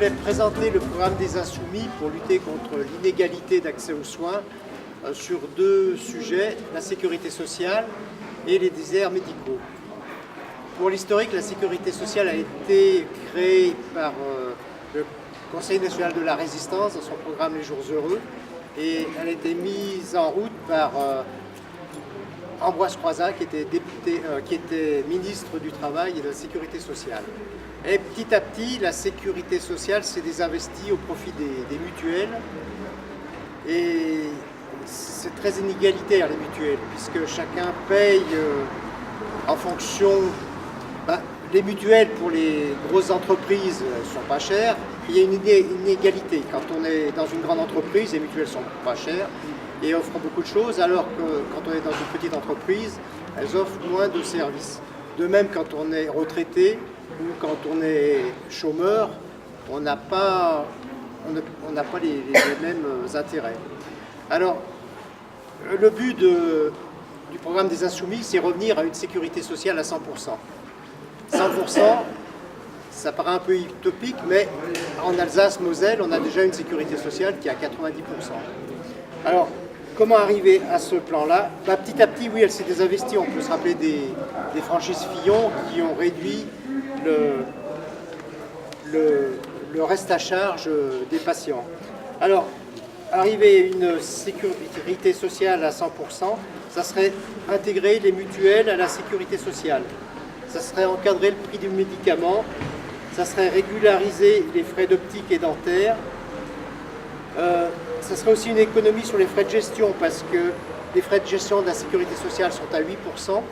vais présenter le programme des Insoumis pour lutter contre l'inégalité d'accès aux soins sur deux sujets, la sécurité sociale et les déserts médicaux. Pour l'historique, la sécurité sociale a été créée par le Conseil national de la résistance dans son programme Les Jours heureux et elle a été mise en route par Ambroise Croizat qui était ministre du Travail et de la Sécurité sociale. Et petit à petit, la sécurité sociale s'est désinvestie au profit des mutuelles. Et c'est très inégalitaire les mutuelles, puisque chacun paye en fonction... les mutuelles pour les grosses entreprises ne sont pas chères. Il y a une inégalité. Quand on est dans une grande entreprise, les mutuelles sont pas chères et offrent beaucoup de choses, alors que quand on est dans une petite entreprise, elles offrent moins de services. De même, quand on est retraité ou quand on est chômeur, on n'a pas les mêmes intérêts. Alors, le but du programme des Insoumis, c'est revenir à une sécurité sociale à 100%. 100%, ça paraît un peu utopique, mais en Alsace-Moselle, on a déjà une sécurité sociale qui est à 90%. Alors, comment arriver à ce plan-là? Petit à petit, oui, elle s'est désinvestie. On peut se rappeler des franchises Fillon qui ont réduit le reste à charge des patients. Alors, arriver à une sécurité sociale à 100%, ça serait intégrer les mutuelles à la sécurité sociale. Ça serait encadrer le prix du médicament, ça serait régulariser les frais d'optique et dentaire, ça serait aussi une économie sur les frais de gestion parce que les frais de gestion de la sécurité sociale sont à 8%,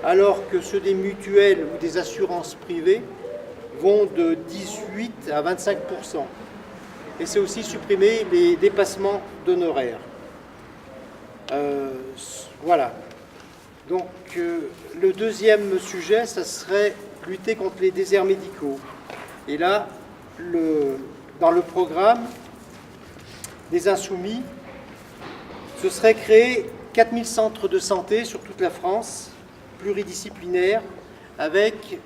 alors que ceux des mutuelles ou des assurances privées vont de 18 à 25%. Et c'est aussi supprimer les dépassements d'honoraires. Voilà. Donc, le deuxième sujet, ça serait lutter contre les déserts médicaux. Et là, dans le programme des Insoumis, ce serait créer 4000 centres de santé sur toute la France, pluridisciplinaires, avec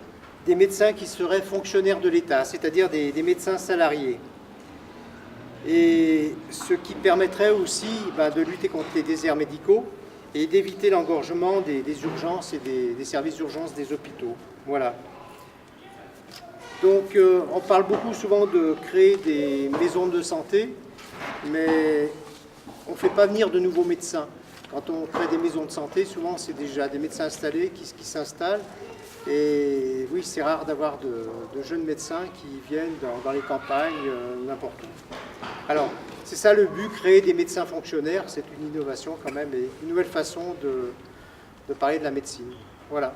des médecins qui seraient fonctionnaires de l'État, c'est-à-dire des médecins salariés. Et ce qui permettrait aussi de lutter contre les déserts médicaux et d'éviter l'engorgement des urgences et des services d'urgence des hôpitaux. Voilà. Donc, on parle souvent de créer des maisons de santé, mais on ne fait pas venir de nouveaux médecins. Quand on crée des maisons de santé, souvent c'est déjà des médecins installés qui s'installent. Et oui, c'est rare d'avoir de jeunes médecins qui viennent dans les campagnes, n'importe où. Alors, c'est ça le but, créer des médecins fonctionnaires. C'est une innovation quand même et une nouvelle façon de parler de la médecine. Voilà.